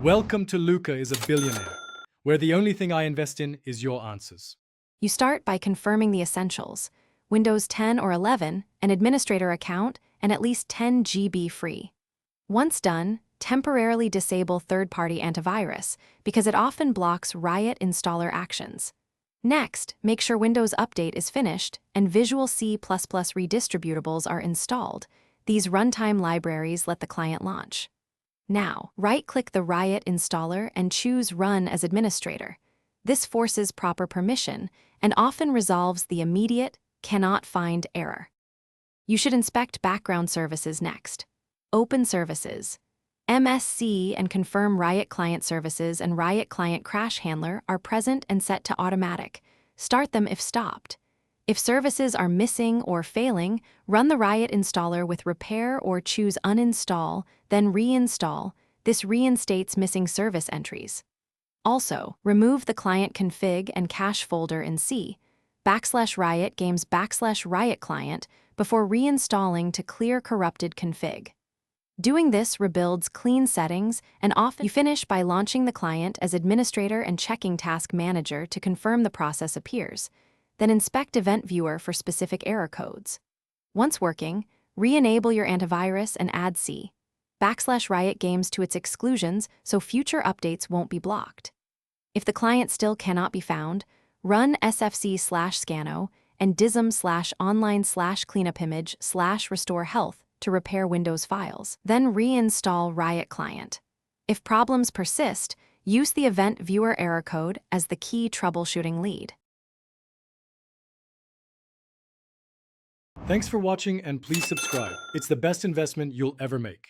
Welcome to Luca is a Billionaire, where the only thing I invest in is your answers. You start by confirming the essentials: Windows 10 or 11, an administrator account, and at least 10 GB free. Once done, temporarily disable third-party antivirus because it often blocks Riot installer actions. Next, make sure Windows Update is finished and Visual C++ redistributables are installed. These runtime libraries let the client launch. Now, right-click the Riot installer and choose Run as administrator. This forces proper permission and often resolves the immediate "cannot find" error. You should inspect background services next. Open services. MSC and confirm Riot Client services and Riot Client Crash Handler are present and set to automatic. Start them if stopped. If services are missing or failing, run the Riot installer with repair or choose uninstall, then reinstall. This reinstates missing service entries. Also, remove the client config and cache folder in C, /Riot Games /Riot Client before reinstalling to clear corrupted config. Doing this rebuilds clean settings, and often you finish by launching the client as administrator and checking Task Manager to confirm the process appears. Then inspect Event Viewer for specific error codes. Once working, re-enable your antivirus and add C, /Riot Games to its exclusions so future updates won't be blocked. If the client still cannot be found, run sfc/scano and dism/online/cleanupimage/restore health to repair Windows files. Then reinstall Riot Client. If problems persist, use the Event Viewer error code as the key troubleshooting lead. Thanks for watching and please subscribe. It's the best investment you'll ever make.